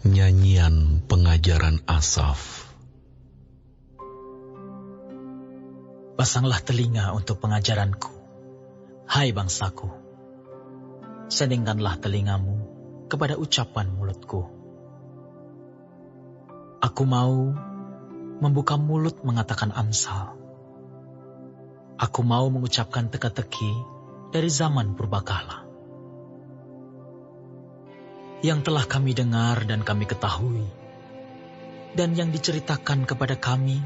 Nyanyian pengajaran Asaf. Pasanglah telinga untuk pengajaranku, hai bangsaku. Sendingkanlah telingamu kepada ucapan mulutku. Aku mau membuka mulut mengatakan amsal. Aku mau mengucapkan teka-teki dari zaman purbakala. Yang telah kami dengar dan kami ketahui, dan yang diceritakan kepada kami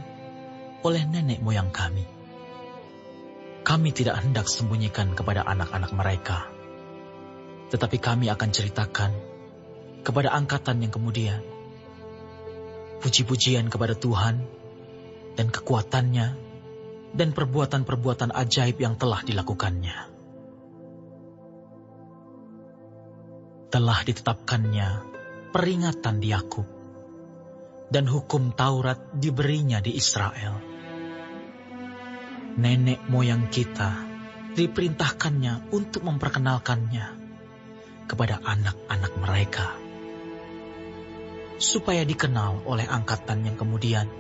oleh nenek moyang kami. Kami tidak hendak sembunyikan kepada anak-anak mereka, tetapi kami akan ceritakan kepada angkatan yang kemudian. Puji-pujian kepada Tuhan dan kekuatannya dan perbuatan-perbuatan ajaib yang telah dilakukannya. Telah ditetapkannya peringatan di Yakub, dan hukum Taurat diberinya di Israel. Nenek moyang kita diperintahkannya untuk memperkenalkannya kepada anak-anak mereka, supaya dikenal oleh angkatan yang kemudian,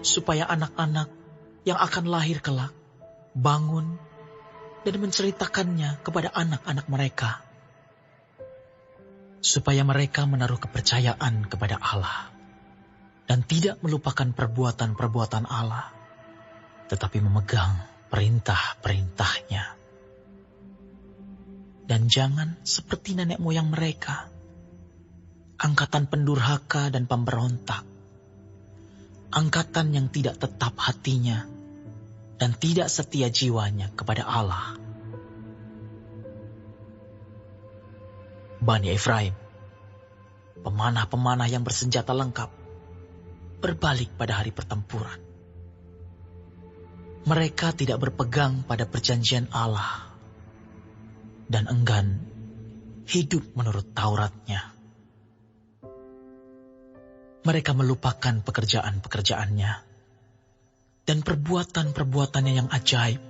supaya anak-anak yang akan lahir kelak bangun dan menceritakannya kepada anak-anak mereka, supaya mereka menaruh kepercayaan kepada Allah dan tidak melupakan perbuatan-perbuatan Allah, tetapi memegang perintah-perintahnya. Dan jangan seperti nenek moyang mereka, angkatan pendurhaka dan pemberontak, angkatan yang tidak tetap hatinya dan tidak setia jiwanya kepada Allah. Bani Efraim, pemanah-pemanah yang bersenjata lengkap, berbalik pada hari pertempuran. Mereka tidak berpegang pada perjanjian Allah dan enggan hidup menurut Tauratnya. Mereka melupakan pekerjaan-pekerjaannya dan perbuatan-perbuatannya yang ajaib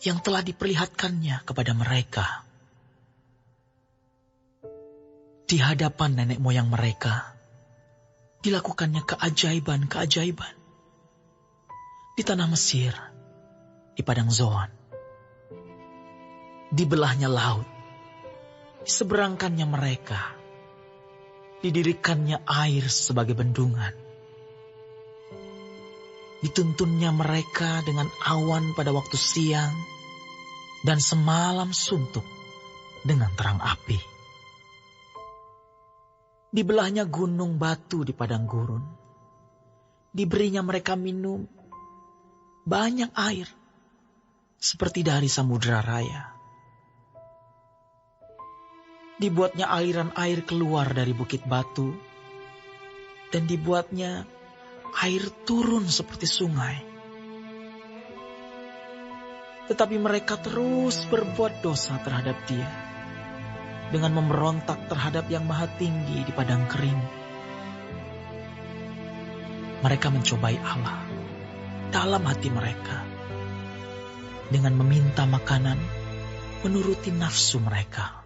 yang telah diperlihatkannya kepada mereka. Di hadapan nenek moyang mereka, dilakukannya keajaiban-keajaiban. Di tanah Mesir, di padang Zoan, dibelahnya laut, diseberangkannya mereka, didirikannya air sebagai bendungan. Dituntunnya mereka dengan awan pada waktu siang, dan semalam suntuk dengan terang api. Dibelahnya gunung batu di padang gurun. Diberinya mereka minum banyak air, seperti dari samudera raya. Dibuatnya aliran air keluar dari bukit batu, dan dibuatnya air turun seperti sungai. Tetapi mereka terus berbuat dosa terhadap Dia, dengan memberontak terhadap Yang Maha Tinggi di padang kering. Mereka mencobai Allah dalam hati mereka, dengan meminta makanan menuruti nafsu mereka.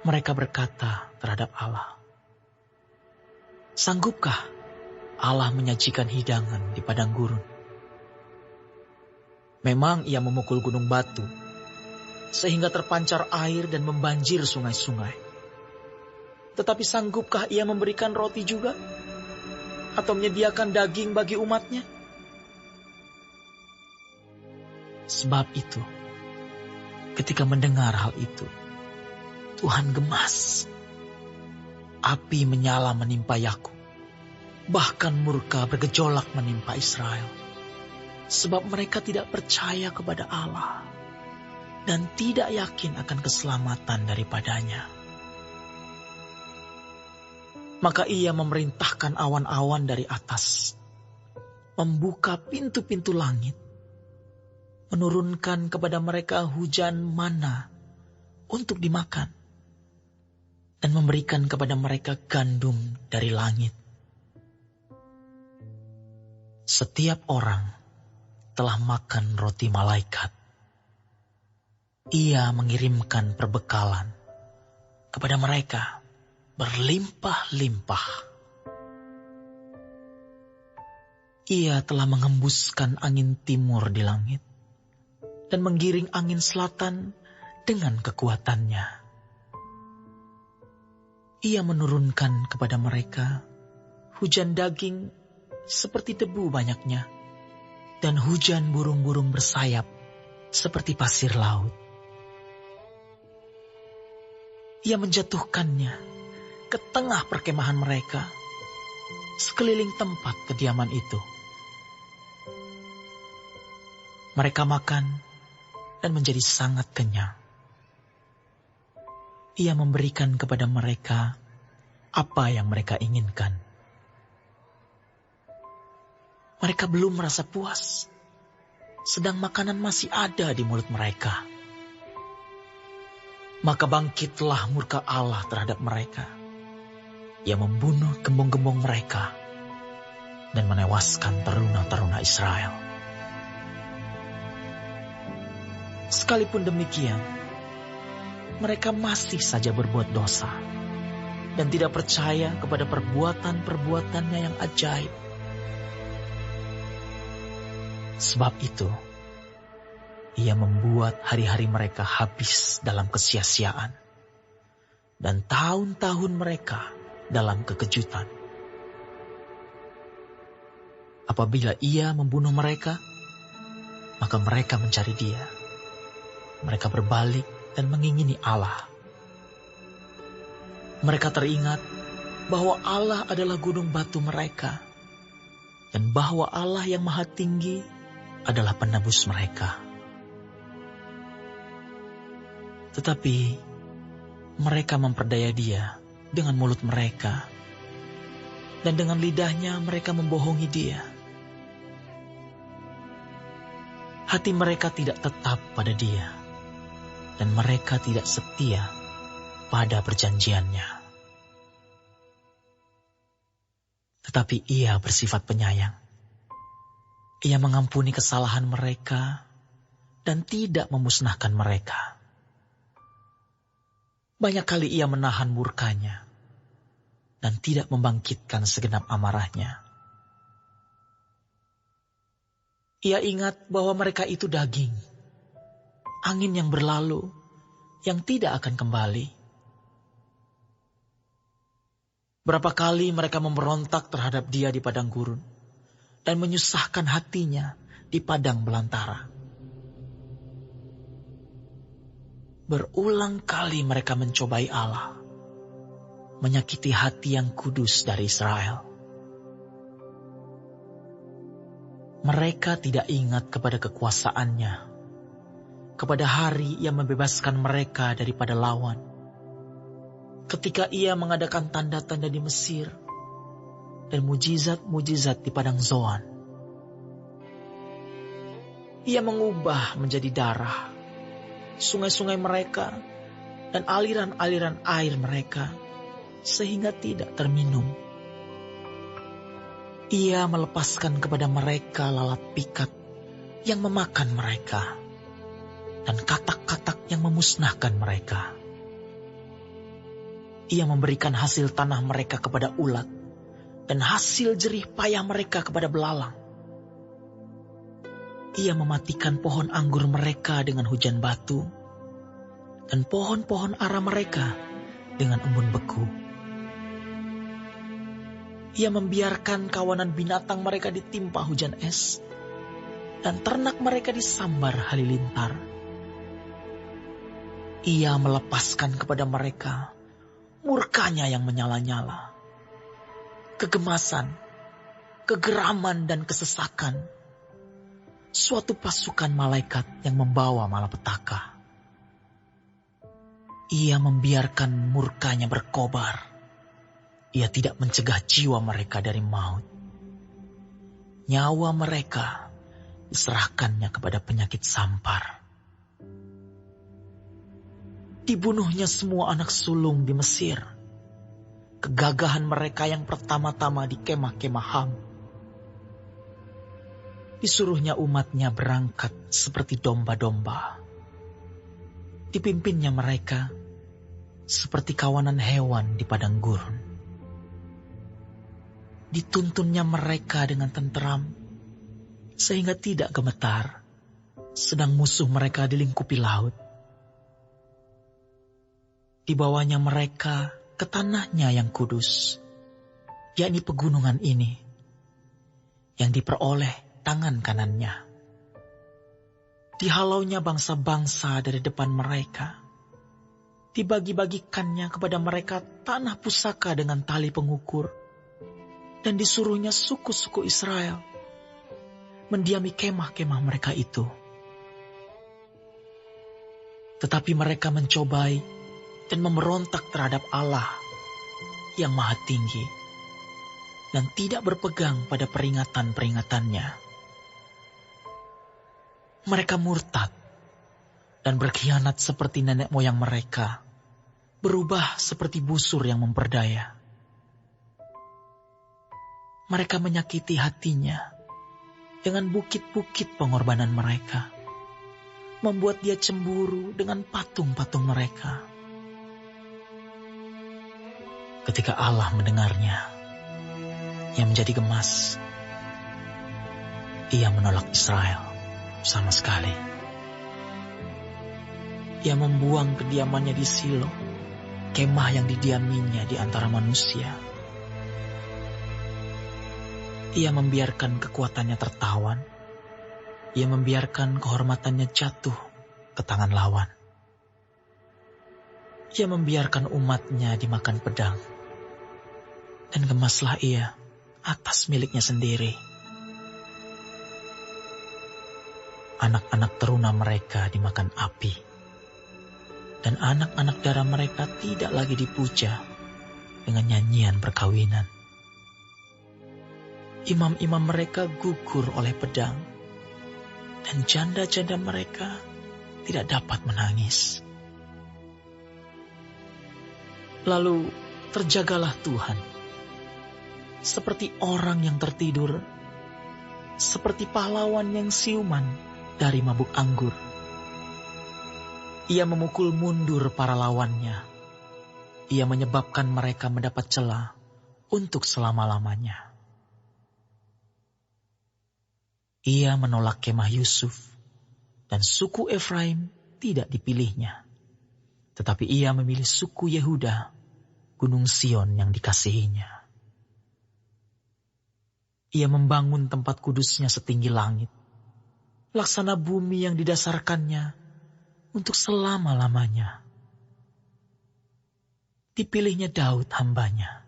Mereka berkata terhadap Allah, "Sanggupkah Allah menyajikan hidangan di padang gurun? Memang Ia memukul gunung batu, sehingga terpancar air dan membanjir sungai-sungai. Tetapi sanggupkah Ia memberikan roti juga? Atau menyediakan daging bagi umatnya?" Sebab itu, ketika mendengar hal itu, Tuhan gemas. Api menyala menimpa Yakub, bahkan murka bergejolak menimpa Israel. Sebab mereka tidak percaya kepada Allah dan tidak yakin akan keselamatan daripadanya. Maka Ia memerintahkan awan-awan dari atas, membuka pintu-pintu langit, menurunkan kepada mereka hujan mana untuk dimakan, dan memberikan kepada mereka gandum dari langit. Setiap orang telah makan roti malaikat. Ia mengirimkan perbekalan kepada mereka berlimpah-limpah. Ia telah mengembuskan angin timur di langit dan menggiring angin selatan dengan kekuatannya. Ia menurunkan kepada mereka hujan daging seperti debu banyaknya, dan hujan burung-burung bersayap seperti pasir laut. Ia menjatuhkannya ke tengah perkemahan mereka, sekeliling tempat kediaman itu. Mereka makan dan menjadi sangat kenyang. Ia memberikan kepada mereka apa yang mereka inginkan. Mereka belum merasa puas, sedang makanan masih ada di mulut mereka. Maka bangkitlah murka Allah terhadap mereka. Ia membunuh gembong-gembong mereka dan menewaskan teruna-teruna Israel. Sekalipun demikian, mereka masih saja berbuat dosa dan tidak percaya kepada perbuatan-perbuatannya yang ajaib. Sebab itu, ia membuat hari-hari mereka habis dalam kesia-siaan dan tahun-tahun mereka dalam kekejutan. Apabila ia membunuh mereka, maka mereka mencari dia. Mereka berbalik dan mengingini Allah. Mereka teringat bahwa Allah adalah gunung batu mereka dan bahwa Allah yang Maha Tinggi adalah penebus mereka. Tetapi mereka memperdaya dia dengan mulut mereka, dan dengan lidahnya mereka membohongi dia. Hati mereka tidak tetap pada dia, dan mereka tidak setia pada perjanjiannya. Tetapi ia bersifat penyayang. Ia mengampuni kesalahan mereka dan tidak memusnahkan mereka. Banyak kali ia menahan murkanya dan tidak membangkitkan segenap amarahnya. Ia ingat bahwa mereka itu daging, angin yang berlalu, yang tidak akan kembali. Berapa kali mereka memberontak terhadap dia di padang gurun dan menyusahkan hatinya di padang belantara. Berulang kali mereka mencobai Allah, menyakiti hati yang kudus dari Israel. Mereka tidak ingat kepada kekuasaannya, kepada hari ia membebaskan mereka daripada lawan, ketika ia mengadakan tanda-tanda di Mesir dan mujizat-mujizat di padang Zoan. Ia mengubah menjadi darah sungai-sungai mereka dan aliran-aliran air mereka sehingga tidak terminum. Ia melepaskan kepada mereka lalat pikat yang memakan mereka dan katak-katak yang memusnahkan mereka. Ia memberikan hasil tanah mereka kepada ulat dan hasil jerih payah mereka kepada belalang. Ia mematikan pohon anggur mereka dengan hujan batu dan pohon-pohon ara mereka dengan embun beku. Ia membiarkan kawanan binatang mereka ditimpa hujan es dan ternak mereka disambar halilintar. Ia melepaskan kepada mereka murkanya yang menyala-nyala, kegemasan, kegeraman dan kesesakan, suatu pasukan malaikat yang membawa malapetaka. Ia membiarkan murkanya berkobar. Ia tidak mencegah jiwa mereka dari maut. Nyawa mereka diserahkannya kepada penyakit sampar. Dibunuhnya semua anak sulung di Mesir. Kegagahan mereka yang pertama-tama di kemah-kemah Ham. Disuruhnya umatnya berangkat seperti domba-domba. Dipimpinnya mereka seperti kawanan hewan di padang gurun. Dituntunnya mereka dengan tenteram, sehingga tidak gemetar, sedang musuh mereka dilingkupi laut. Dibawanya mereka ke tanahnya yang kudus, yakni pegunungan ini, yang diperoleh tangan kanannya. Dihalaunya bangsa-bangsa dari depan mereka, dibagi-bagikannya kepada mereka tanah pusaka dengan tali pengukur, dan disuruhnya suku-suku Israel mendiami kemah-kemah mereka itu. Tetapi mereka mencobai dan memberontak terhadap Allah yang Maha Tinggi dan tidak berpegang pada peringatan-peringatannya. Mereka murtad dan berkhianat seperti nenek moyang mereka, berubah seperti busur yang memperdaya. Mereka menyakiti hatinya dengan bukit-bukit pengorbanan mereka, membuat dia cemburu dengan patung-patung mereka. Ketika Allah mendengarnya, ia menjadi gemas. Ia menolak Israel sama sekali. Ia membuang kediamannya di Silo, kemah yang didiaminya di antara manusia. Ia membiarkan kekuatannya tertawan. Ia membiarkan kehormatannya jatuh ke tangan lawan. Ia membiarkan umatnya dimakan pedang. Dan gemaslah ia atas miliknya sendiri. Anak-anak teruna mereka dimakan api. Dan anak-anak darah mereka tidak lagi dipuja dengan nyanyian perkawinan. Imam-imam mereka gugur oleh pedang, dan janda-janda mereka tidak dapat menangis. Lalu terjagalah Tuhan, seperti orang yang tertidur, seperti pahlawan yang siuman dari mabuk anggur. Ia memukul mundur para lawannya. Ia menyebabkan mereka mendapat celah untuk selama-lamanya. Ia menolak kemah Yusuf, dan suku Efraim tidak dipilihnya. Tetapi ia memilih suku Yehuda, gunung Sion yang dikasihinya. Ia membangun tempat kudusnya setinggi langit, laksana bumi yang didasarkannya untuk selama-lamanya. Dipilihnya Daud hambanya.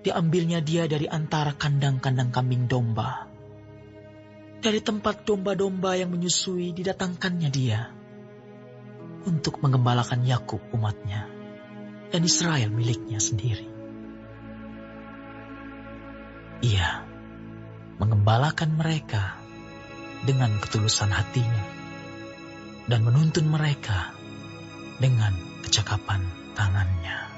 Diambilnya dia dari antara kandang-kandang kambing domba. Dari tempat domba-domba yang menyusui didatangkannya dia untuk menggembalakan Yakub umatnya dan Israel miliknya sendiri. Ia menggembalakan mereka dengan ketulusan hatinya dan menuntun mereka dengan kecakapan tangannya.